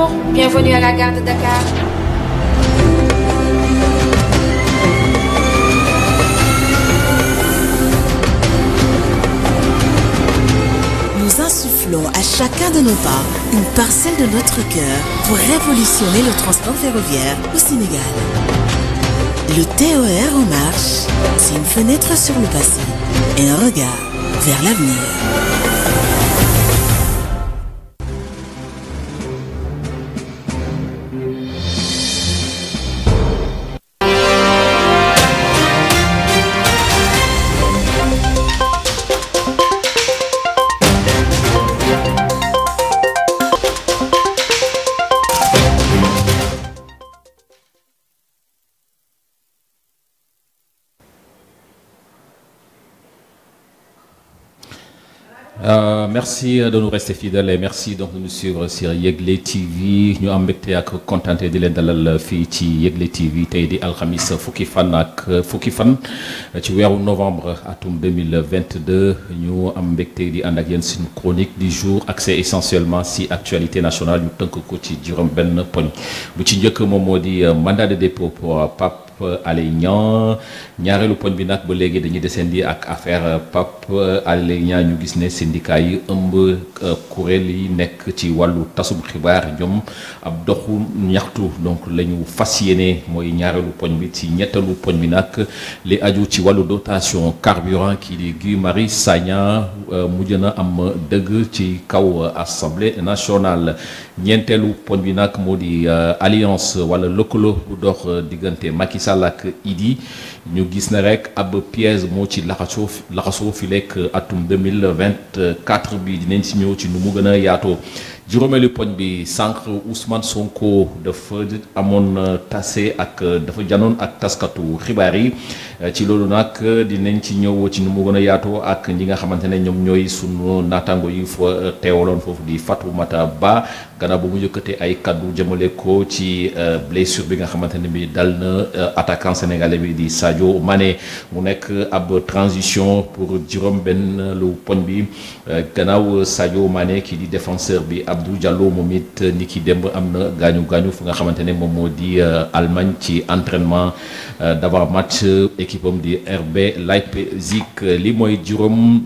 Bonjour, bienvenue à la gare de Dakar. Nous insufflons à chacun de nos pas une parcelle de notre cœur pour révolutionner le transport ferroviaire au Sénégal. Le TER en marche, c'est une fenêtre sur le passé et un regard vers l'avenir. Merci de nous rester fidèles et merci donc de nous suivre sur Yegle TV ñu am mbégte ak kontaante di leen dalal fii ci Yegle TV tey di alxamis fukki fan ci weeru novembre atum 2022 ñu am mbégte di ànd ak yéen suñu chronique du jour accès essentiellement si actualité nationale ñu tënk ko ci juróom benn poñ bu ci njëkk moom moo di mandat de dépôt pour Pape Alé Niang ñaareelu poñ bi nag ba léegi dañuy descendi ak affaire Pape Alé Niang ñu gis ne syndicat yi ëmb kuréel yi nekk ci wàllu tasum xibaar ñoom ab doxu ñaxtu donc la ñu fas yéene mooy ñaareelu poñ bi ci ñetteelu poñ bi nag li aju ci wàllu dotation carburant kii di Guy Marius Sagna mujj na am dëgg ci kaw assemblée nationale ñeenteelu poñ bi nag moo di alliance wala lëkkaloo bu dox diggante Macky Sall ak Idi ñu gis ne rek ab piège moo ci laxasoo fi lekk atum 2024 bi dinañ si ñëw ci nu mu gën a yaatoo juróomeelu poñ bi sànq Ousmane Sonko dafa amoon tase ak dafa janoon ak taskatu xibaar yi ci loolu nag dinañ ci ñëw ci nu mu gën a yaatoo ak ñi nga xamante ne ñoom ñooy sunu naataango yi fa teewaloon foofu di Fatoumata Ba gannaaw ba mu yëkkatee ay kaddu jëmale ko ci blessure bi nga xamante ne bi dal na attaquant sénégalais bi di Sadio Mané mu nekk ab transition pour juróom benn lu poñ bi gannaaw Sadio Mané kii di défenseur bi Abdou Diallo moom it ni ki démb am na gaañu fu nga xamante ne moom moo di Allemagne ci entraînement d'avant-match équipe am di RB Leipzig li mooy juróom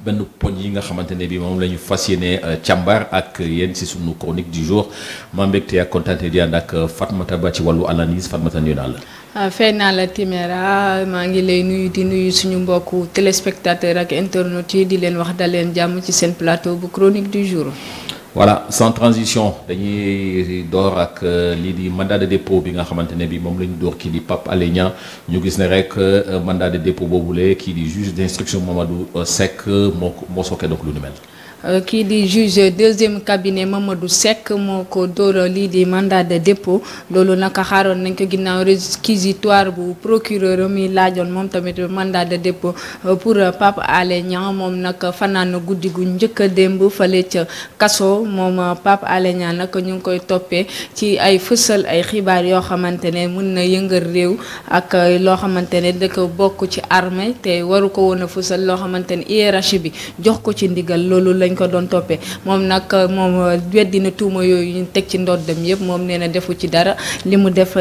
benn poñ yi nga xamante ne bi moom la ñu fas yéene càmbar ak yéen si sunu chronique du jour ma mbégte ak kontaante di ànd ak Fatmata Ba ci wàllu analyse Fatmata nuyu naa la. fay naa la Timéra maa ngi lay nuyu di nuyu suñu mbokku téléspectateur ak internautes yi di leen wax dal leen jàmm ci seen plateau bu chronique du jour. voilà sans transition dañuy door ak lii di mandat de dépôt bi nga xamante ne bi moom la ñu door kii di Pape Alé Niang ñu gis ne rek mandat de dépôt boobule kii di juge d'instruction Mamadou Seck moo sookee donc lu nu mel. kii di juge deuxième cabinet Mamadou Seck moo ko dóor lii di mandat de dépôt loolu naka xaaroon nañ ko ginnaaw réquisitoire bu procureur mi laajoon moom tamit mandat de dépôt pour Pape Alé Niang moom nag fanaan guddi gu njëkk a démb fale ca kaso moom Pape Alé Niang nag ñu ngi koy toppee ci ay fësal ay xibaar yoo xamante ne mën na yëngal réew ak loo xamante ne da ko bokk ci armée te waru ko woon a fësal loo xamante ne hiérarchie bi jox ko ci ndigal loolu lañ ko doon toppee moom nag moom weddina tuuma yooyu ñu teg ci ndoddam yëpp moom nee na defu ci dara li mu def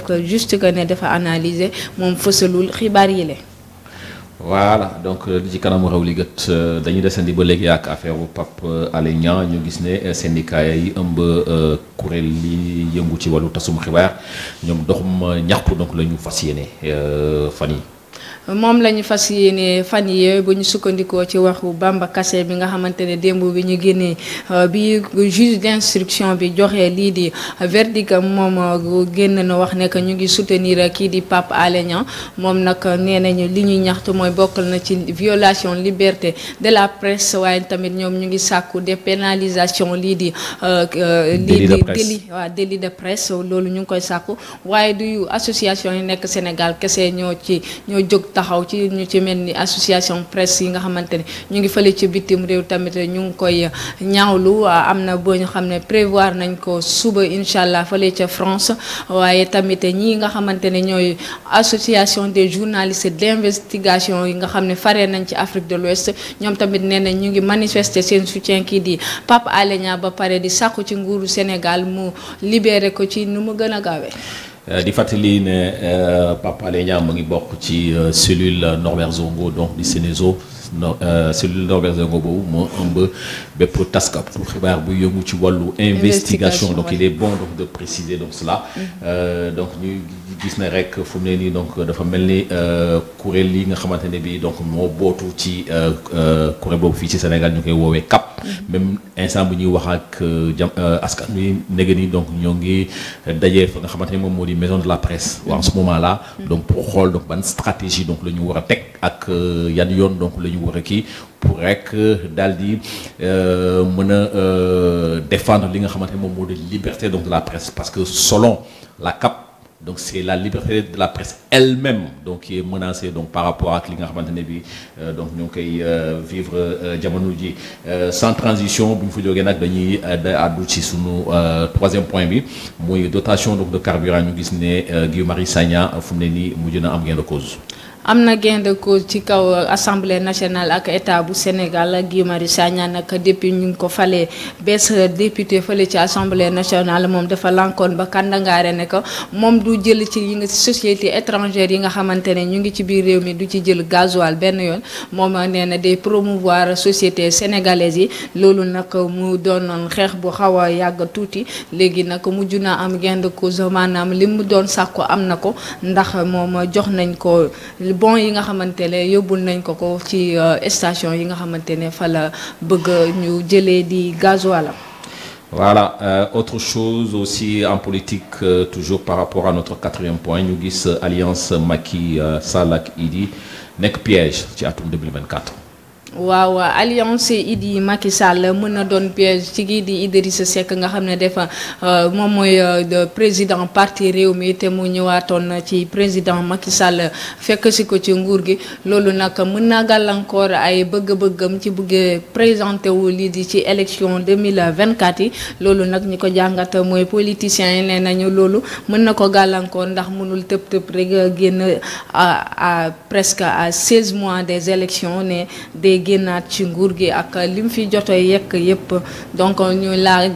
ko juste que ne dafa analyser moom fësalul xibaar yi le voilà donc li ci kanam réew li gët dañuy desandi ba léegi ak affaire bu Pape Alé Niang ñu gis ne syndicat yi ëmb kuréel li yëngu ci wàllu tasum xibaar ñoom doxum ñaxtu donc la ñu fas yéene fan yi moom la ñu fas yéene fan yii bu ñu sukkandikoo ci waxu Bamba Kassé bi nga xamante ne démb bi ñu génnee bi juge d'instruction bi joxe lii di verdict moom génn na wax ne que ñu ngi soutenir kii di Pape Alé Niang moom nag nee nañu li ñuy ñaxtu mooy bokkal na ci violation liberté de la presse waaye tamit ñoom ñu ngi sàkku dépénalisation lii di délit de presse loolu ñu ngi koy sàkku waaye du association yi nekk Sénégal kese ñoo jóg taxaw ci ñu ci mel ni association presse yi nga xamante ne ñu ngi fële ci bitim réew tamit ñu ngi koy ñaawlu am na boo ñu xam ne prévoir nañ ko suba incha allah fële ca France waaye tamit ñii nga xamante ne ñooy association des journalistes d'investigation yi nga xam ne faree nañ ci Afrique de l'Ouest ñoom tamit nee nañ ñu ngi manifester seen soutien kii di Pape Alé Niang ba pare di sàkku ci nguuru Sénégal mu libéré ko ci nu mu gën a gaawee. di fàttali ne Pape Alé Niang mu ngi bokk ci cellule Norbert Zongo donc di Sénézo cellule Norbert Zongo boobu moo ëmb bépp taskatu xibaar bu yëngu ci wàllu investigation donc il est bon donc de préciser donc cela donc ñu gis ne rek fu mu ne nii donc dafa mel ni kuréel yi nga xamante ne bi donc moo bootu ci kuréel boobu fii ci Sénégal ñu koy woowee CAP même instant bu ñuy wax ak askan wi nege ni donc ñoo ngi dajee fa nga xamante ne moom moo di maison de la presse en ce moment là donc pour xool donc ban stratégie donc la ñu war a teg ak yan yoon donc la ñu war a kii pour rek daal di mën a défendre li nga xamante ne moom moo di liberté donc de la presse parce que selon la CAP donc c'est la liberté de la presse elle-même donc qui est menacée donc par rapport ak li nga xamante ne bi donc ñu ngi koy vivre jamono ji sans transition bu ñu fa jógee nag dañuy àddu ci sunu troisième point bi muy dotation donc de carburant ñu gis ne Guy Marius Sagna fu mu ne nii mujj na am gain de cause. am na gain de cause ci kaw assemblée nationale ak état bu Sénégal Guy Marius Sagna nag depuis ñu ngi ko falee bees député fële ci assemblée nationale moom dafa lankoon ba kàndangaare ne ko moom du jël ci yi nga société étrangère yi nga xamante ne ñu ngi ci biir réew mi du ci jël gasoil benn yoon moom nee na day promouvoir société sénégalaise yi loolu nag mu doonoon xeex bu xaw a yàgg tuuti léegi nag mujj na am gain de cause maanaam li mu doon sàkku am na ko ndax moom jox nañ ko bon yi nga xamante ne yóbbul nañ ko ci station yi nga xamante ne fa la bëgg ñu jëlee di gasoil. Voilà autre chose aussi en politique toujours par rapport à notre quatrième point ñu gis alliance Macky Sall ak Idi nekk piège ci atum 2024. waaw alliance Idi Macky Sall mën na doon piège ci kii di Idrissa Seck nga xam ne dafa moom mooy président parti réew mi te mu ñëwaatoon ci président Macky Sall fekk si ko ci nguur gi loolu nag mën naa gàllankoor ay bëgg-bëggam ci bëggee présenté wu lii di ci élection 2024 yi loolu nag ñi ko jàngat mooy politiciens yi nee nañu loolu mën na ko gàllankoor ndax mënul tëb rek génn à presque à 16 mois des élections ne day génnaat ci nguur gi ak lim fi joto yekk yépp donc ñu laa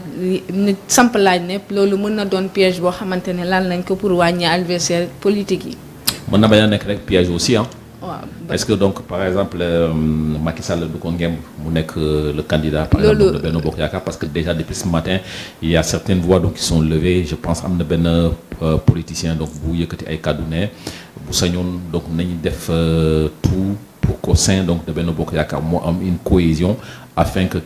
nit samp laaj ne loolu mën na doon piège boo xamante ne lan lañ ko pour wàññi adversaire politique yi. mën na bañ a nekk rek piège aussi ah. waaw est-ce que donc par exemple Macky Sall du ko ngemb mu nekk le candidat par exemple de Benno Bokk Yaakaar parce que déjà depuis ce matin il y a certaines voix donc qui sont levées je pense am na benn politicien donc bu yëkkati ay kàddu ne bu sañoon donc nañu def tout pour qu'au sein donc de Benno Bokk Yaakaar moo am une cohésion afin que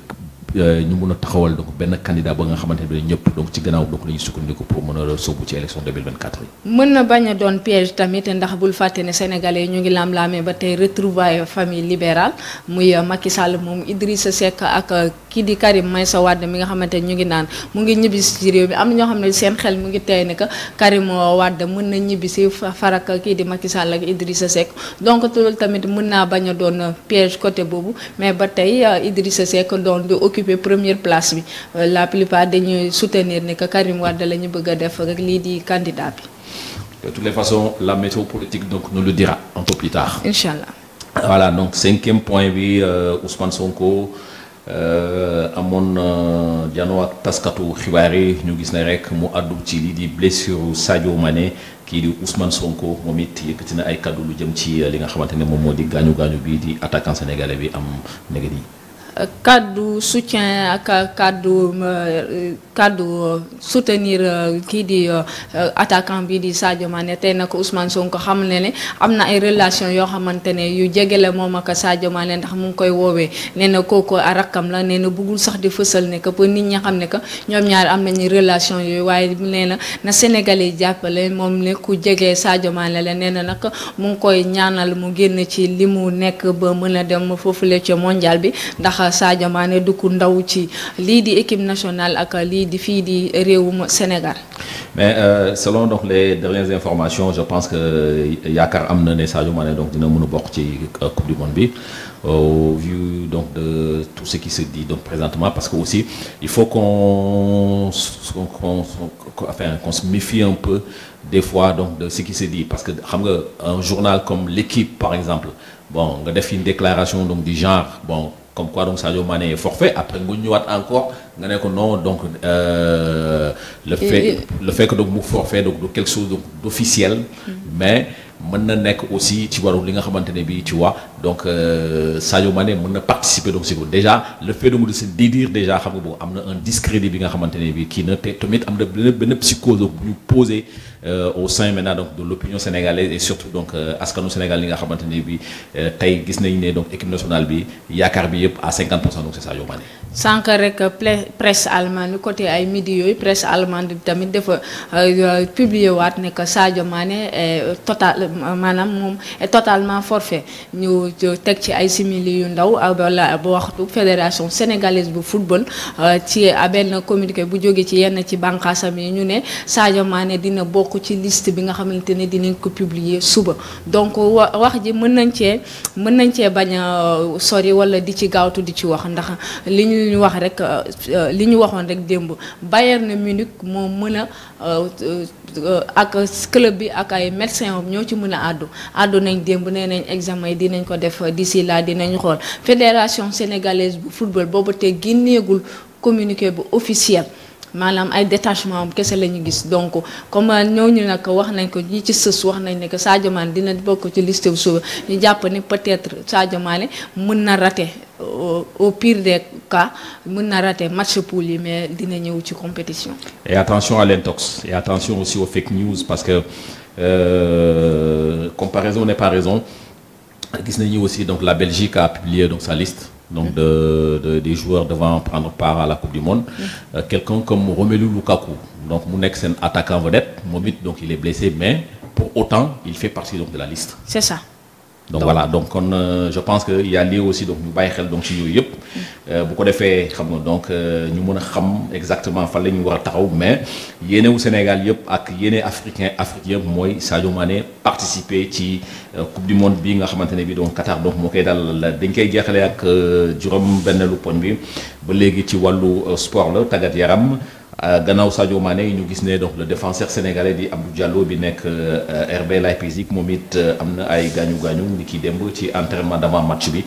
ñu mun a taxawal donc benn candidat ba nga xamante ne ñëpp donc ci gannaaw donc la ñuy sukkandiku pour mën a sóobu ci élection 2024 yi. mën na bañ a doon piège tamit ndax bul fàtte ne sénégalais ñu ngi lam-laamee ba tey retrouvailles famille libérale muy Macky Sall moom Idrissa Seck ak kii di Karim Meïssa Wade mi nga xamante ne ñu ngi naan mu ngi ñibbisi ci réew mi am na ñoo xam ne seen xel mu ngi tey ne que Karim Wade mën na ñibbisi farak kii di Macky Sall ak Idrissa Seck donc loolu tamit mën naa bañ a doon piège côté boobu mais ba tey Idrissa Seck doon di occuper première place bi la plupart dañuy soutenir ne que Karim Wade la ñu bëgg a def rek lii di candidat bi. De toutes les façons la météo politique donc nous le dira un peu plus tard. Inch'Allah. Voilà donc cinquième point bi Ousmane Sonko amoon janoo ak taskatu xibaar yi ñu gis ne rek mu àddu ci lii di blessure Sadio Mané kii di Ousmane Sonko moom it yëkkati na ay kaddu lu jëm ci li nga xamante ne moom moo di gaañu bii di attaquant sénégalais bi am néega nii. kaddu soutien ak kaddu soutenir kii di attaquant bi di Sadio Mané tey nag Ousmane Sonko xam ne am na ay relation yoo xamante ne yu jege la moom ak Sadio Mané ndax mu ngi koy woowee nee na kooku rakkam la nee na bëggul sax di fësal ne que pour nit ñi xam ne que ñoom ñaar am nañu relation yooyu waaye nee na Sénégalais yi jàppale moom ne ku jege Sadio Mané la nee na nag mu ngi koy ñaanal mu génn ci li mu nekk ba mën a dem foofule ci mondial bi ndax Sadio Mané du ku ndaw ci lii di équipe nationale ak lii di fii di réewum Sénégal. mais selon donc les dernières informations je pense que yaakaar am na ne Sadio Mané donc dina mën a bokk ci coupe du monde bi au vu donc de tout ce qui se dit donc présentement parce que aussi il faut qu'on se méfie un peu des fois donc de ce qui se dit parce que xam nga un journal comme l'équipe par exemple bon nga def une déclaration donc du genre bon comme quoi donc Sadio Mané est forfait après nga ñëwaat encore nga ne ko non donc le fait que donc mu forfait donc de quelque chose donc d'officiel mais mën na nekk aussi ci waru li nga xamante ne bii tu vois donc Sadio Mané mën na participer donc si ko déjà le fait donc de se dédire déjà xam nga boobu am na un discrédit bi nga xamante ne bii kii na te tamit am na benn psychose donc bu ñu posé au sein maintenant donc de l'opinion sénégalaise et surtout donc askanu Sénégal li nga xamante ne bii tey gis nañu ne donc équipe nationale bi yaakaar bi yëpp à 50% donc c'est Sadio Mané. sànq rek presse allemande côté ay midi yooyu presse allemande tamit dafa publier waat ne que Sadio Mané maanaam moom est totalement forfait ñu teg ci ay simili yu ndaw wala bu waxtu fédération sénégalaise bu football ci benn communiqué bu jóge ci yenn ci bànqaasam yi ñu ne Sadio Mané dina bokk ci liste bi nga xamante ne dinañ ko publier suba donc wax ji mën nañ cee bañ a sori wala di ci gaawtu di ci wax ndax li ñu wax rek li ñu waxoon rek démb Bayern Munich moo mën a ak club bi ak ay médecins ñoo ci mën a àddu nañ démb nee nañ examen yi dinañ ko def d'ici là dinañ xool fédération sénégalaise bu football boobu te génneegul communiqué bu officiel maanaam ay détachement am kese la ñu gis donc comme ñooñu nag wax nañ ko ñi ci sës wax nañ ne que Sadio Mané dina bokk ci liste bu suba ñu jàpp ni peut-être Sadio Mané mën na rater au pire des cas mën na rater match poule yi mais dina ñëw ci compétition. Et attention à l'intox et attention aussi aux fake news parce que comparaison n'est pas raison gis nañu aussi donc la Belgique a publié donc sa liste. Donc des joueurs devant prendre part à la Coupe du Monde. Quelqu'un comme Romelu Lukaku donc mu nekk seen attaquant vedette moom it donc il est blessé mais pour autant il fait partie donc de la liste. C'est ça. Donc voilà donc kon je pense que il y a lieu aussi donc ñu bàyyi xel donc ci yooyu yëpp bu ko defee xam nga donc ñu mën a xam exactement fan la ñu war a taxaw mais yéene wu Sénégal yëpp ak yéene Afrique yëpp mooy Sadio Mané participer ci Coupe du Monde bi nga xamante ne bi donc Qatar donc moo koy dal dañ koy jeexale ak juróom benneelu poñ bi ba léegi ci wàllu sport la tàggat yaram gannaaw Sadio Mané ñu gis ne donc le défenseur sénégalais di Abdou Diallo bi nekk RB Leipzig moom it am na ay gaañu ni ki démb ci entraînement d'avant match bi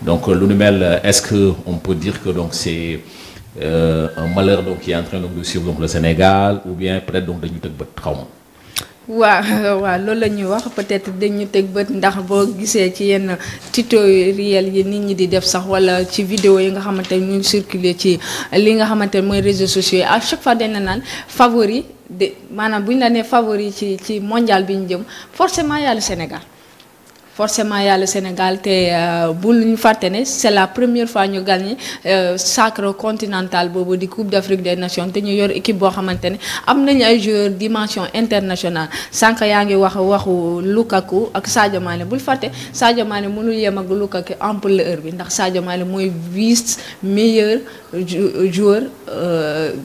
donc lu nu mel est-ce que on peut dire que donc c'est un malheur donc qui est en train donc de suivre donc le Sénégal ou bien peut-être donc dañu tëg bët xaw ma. waaw loolu la ñuy wax peut-être dañu teg bët ndax boo gisee ci yenn tutoriel yi nit ñi di def sax wala ci vidéo yi nga xamante ne ñu ngi circuler ci li nga xamante ne mooy réseaux sociaux yi à chaque fois dañ la naan favori de maanaam bu ñu la nee favori ci mondial bi ñu jëm forcément yàlla Sénégal. Forcément il y a le Sénégal te bu ñu fàtte ne c'est la première fois ñu gagné sacre continental boobu di Coupe d'Afrique des Nations te ñu yor équipe boo xamante ne am nañu ay joueurs dimension internationale sànq yaa ngi waxu Lukaku ak Sadio Mané bul fàtte Sadio Mané mënul yem ak Lukaku ampleur bi ndax Sadio Mané mooy vice meilleur joueur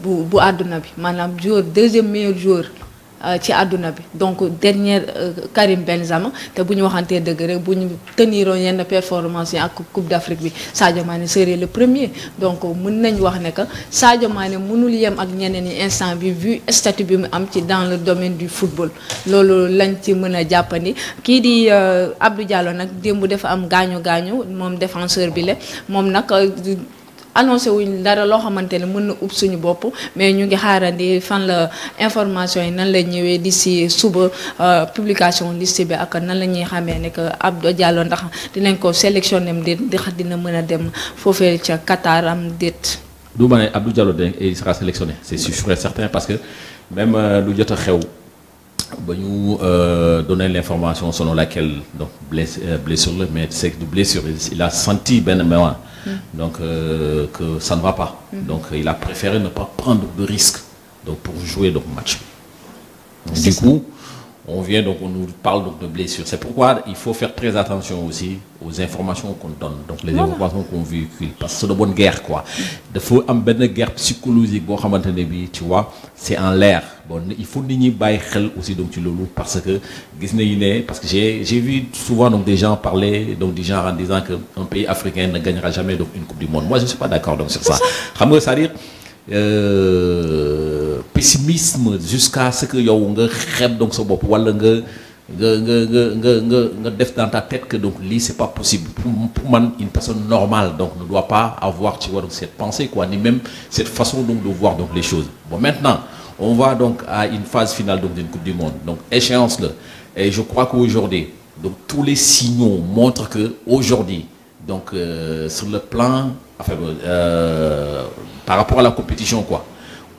bu àdduna bi maanaam joueur deuxième meilleur joueur. Ci àdduna bi donc dernier Karim Benzema te bu ñu waxantee dëgg rek bu ñu teniroon yenn performance yi ak Coupe d'Afrique bi Sadio Mané serait le premier donc mën nañ wax ne que Sadio Mané mënul yem ak ñeneen ñi instant bi vu statut bi mu am ci dans le domaine du football loolu lañ ci mën a jàppandi kii di Abdou Diallo nag démb dafa am gaañu moom défenseur bi la moom nag annoncé wuñ dara loo xamante ne mën na ub suñu bopp mais ñu ngi xaarandi fan la information yi nan la ñëwee d'ici suba publication liste bi ak nan la ñuy xamee ne que Abdou Diallo ndax dinañ ko sélectionné am déet ndax dina mën a dem foofee ca Qatar am déet. du ma ne Abdou Diallo il sera sélectionné c'est sûr et certain parce que même lu jot a xew ba ñu donner l'information selon laquelle donc blessure la mais c'est du blessure il a senti benn moment. Donc que ça ne va pas. Donc il a préféré ne pas prendre de risque donc pour jouer donc match. Donc, du coup on vient donc, on nous parle donc de blessures. C'est pourquoi il faut faire très attention aussi aux informations qu'on donne, donc les informations qu'on véhicule, parce que c'est de bonne guerre, quoi. Il faut une guerre psychologique, bon, tu vois, c'est en l'air. Bon, il faut n'y aussi donc tu le loues parce que parce que j'ai vu souvent donc des gens parler donc des gens en disant qu'un pays africain ne gagnera jamais donc une coupe du monde. Moi je ne suis pas d'accord donc sur ça. C'est-à-dire pessimisme jusqu'à ce que yow nga xeb donc sa bop wala nga def dans ta tête que donc li c'est pas possible pour man une personne normale donc ne doit pas avoir tu vois donc cette pensée quoi ni même cette façon donc de voir donc les choses. Bon maintenant on va donc à une phase finale donc d'une Coupe du Monde. Donc échéance là et je crois qu'aujourd'hui donc tous les signaux montrent que aujourd'hui donc sur le plan enfin par rapport à la compétition quoi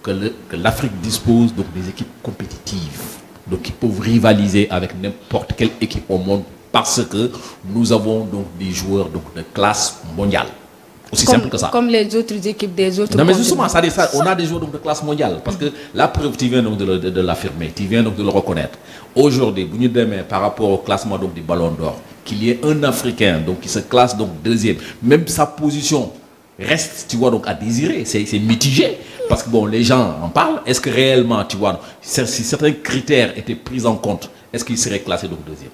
que l'Afrique dispose donc des équipes compétitives donc qui peuvent rivaliser avec n'importe quelle équipe au monde parce que nous avons donc des joueurs donc de classe mondiale. Aussi simple que ça. Comme les autres équipes des autres. Non mais justement, ça, on a des joueurs donc de classe mondiale parce que la preuve, tu viens donc de l'affirmer, tu viens donc de le reconnaître. Aujourd'hui, par rapport au classement donc du Ballon d'Or, qu'il y ait un Africain donc qui se classe donc deuxième, même sa position reste, tu vois, donc à désirer, c'est mitigé. Parce que bon, les gens en parlent. Est-ce que réellement, tu vois, si certains critères étaient pris en compte, est-ce qu'il serait classé donc deuxième?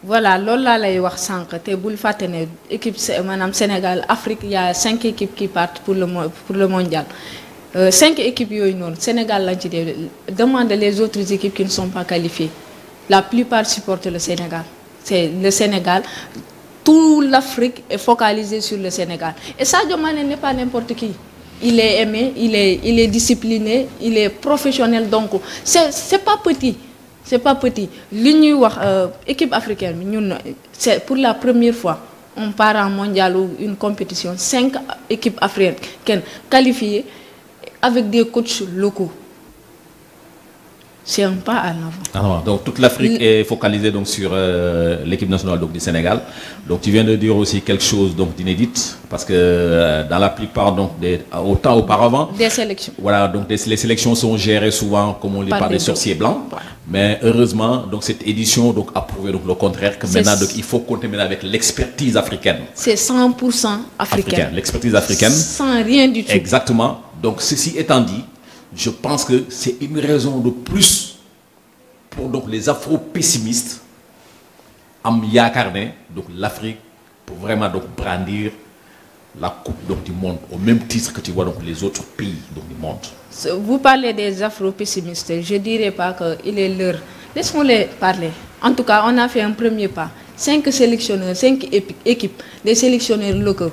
Voilà, lola lay wax sank té bul faté né équipe manam Sénégal Afrique il y a 5 équipes qui partent pour le mondial. 5 équipes yoy non Sénégal lañ ci demande les autres équipes qui ne sont pas qualifiées. La plupart supportent le Sénégal. C'est le Sénégal. Toute l'Afrique est focalisée sur le Sénégal. Et Sadio Mané n'est pas n'importe qui. Il est aimé, il est discipliné, il est professionnel donc c'est pas petit. C'est pas petit. L'Union équipe africaine, c'est pour la première fois on part en mondial ou une compétition 5 équipes africaines qualifiées avec des coachs locaux. C'est un pas à l'avant. Alors, donc toute l'Afrique est focalisée donc sur l'équipe nationale donc du Sénégal. Donc tu viens de dire aussi quelque chose donc d'inédite parce que dans la plupart donc autant auparavant des sélections. Voilà donc les sélections sont gérées souvent comme on dit par des sorciers blancs. Voilà. Mais heureusement donc cette édition donc a prouvé donc le contraire que maintenant donc il faut compter maintenant avec l'expertise africaine. C'est 100% africain. L'expertise africaine. Sans rien du tout. Exactement. Donc ceci étant dit. Je pense que c'est une raison de plus pour donc les afro-pessimistes à Yakarné, donc l'Afrique, pour vraiment donc brandir la Coupe donc, du monde au même titre que tu vois donc les autres pays donc, du monde. Vous parlez des afro-pessimistes, je ne dirais pas qu'il est l'heure. Laissons-les parler. En tout cas, on a fait un premier pas. 5 sélectionneurs, 5 équipes, des sélectionneurs locaux.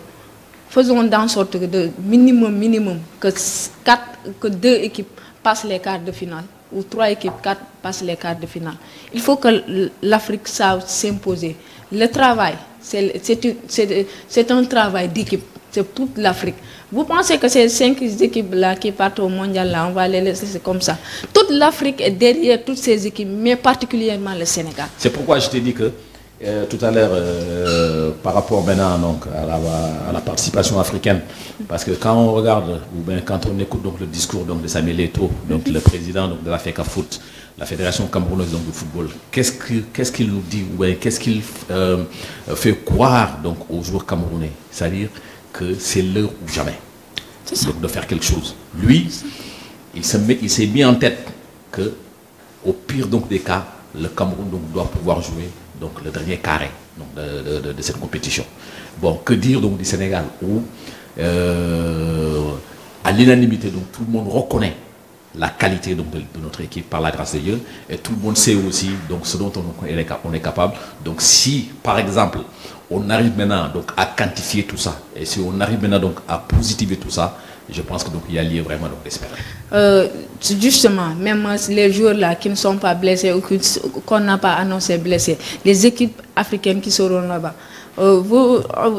Faisons en sorte que de minimum que 2 équipes passent les quarts de finale ou 3 équipes 4 passent les quarts de finale. Il faut que l'Afrique sache s'imposer. Le travail, c'est un travail d'équipe, c'est toute l'Afrique. Vous pensez que ces 5 équipes-là qui partent au mondial, là, on va les laisser comme ça. Toute l'Afrique est derrière toutes ces équipes, mais particulièrement le Sénégal. C'est pourquoi je t'ai dit que tout à l'heure, par rapport maintenant donc, à la participation africaine, parce que quand on regarde, ou bien quand on écoute donc, le discours donc, de Samuel Eto'o, donc, le président donc, de la FECAFOOT, la Fédération camerounaise donc, de football, qu'est-ce qu'il nous dit, ou qu'est-ce qu'il fait croire donc, aux joueurs camerounais? C'est-à-dire que c'est l'heure ou jamais donc, de faire quelque chose. Lui, il s'est mis en tête que, au pire donc, des cas, le Cameroun donc, doit pouvoir jouer donc le dernier carré donc, de cette compétition. Bon, que dire donc du Sénégal où à l'unanimité donc tout le monde reconnaît la qualité donc, de notre équipe par la grâce de Dieu et tout le monde sait aussi donc ce dont on est capable. Donc si par exemple on arrive maintenant donc à quantifier tout ça et si on arrive maintenant donc à positiver tout ça, je pense que donc il y a lieu vraiment d'espérer. Justement, même les joueurs là qui ne sont pas blessés ou qu'on n'a pas annoncé blessés, les équipes africaines qui seront là-bas.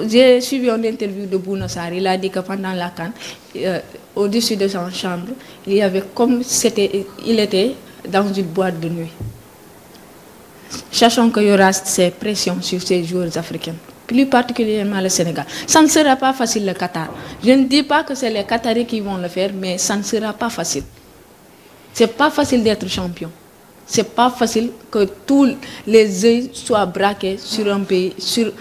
J'ai suivi une interview de Bouna Sarr, il a dit que pendant la CAN, au-dessus de sa chambre, il y avait comme il était dans une boîte de nuit. Sachant qu'il y aura ces pressions sur ces joueurs africains. Plus particulièrement le Sénégal. Ça ne sera pas facile le Qatar. Je ne dis pas que c'est les Qataris qui vont le faire, mais ça ne sera pas facile. C'est pas facile d'être champion. c'est pas facile que tous les œils soient braqués sur un pays sur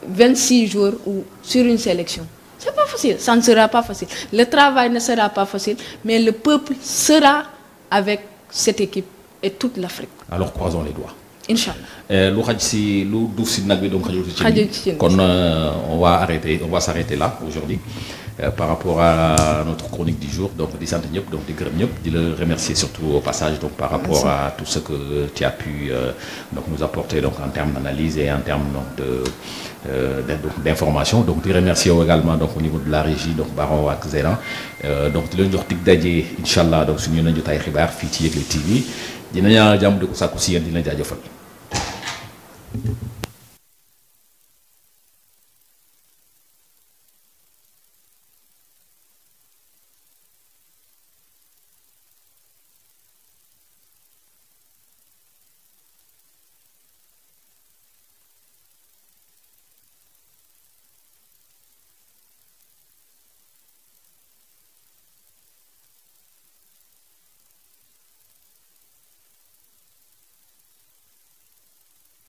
26 jours ou sur une sélection. C'est pas facile, ça ne sera pas facile. Le travail ne sera pas facile, mais le peuple sera avec cette équipe et toute l'Afrique. Alors croisons les doigts. Inch'Allah. Lu xaj si lu duuf si nag bi donc xajul ci cin kon on va s'arrêter là aujourd'hui par rapport à notre chronique du jour. Donc di sant ñëpp donc di gërëm ñëpp di la remercier surtout au passage donc par rapport à tout ce que tu as pu donc nous apporter donc en termes d'analyse et en termes donc d'information. Donc di remercier également donc au niveau de la régie donc Baron ak Zéran donc di leen jox dig daje inchallah donc suñu nañu tay xibaar fii ci Yegle TV dina ñaan jàmm di ko sàkku si yéen di leen jaajëfal.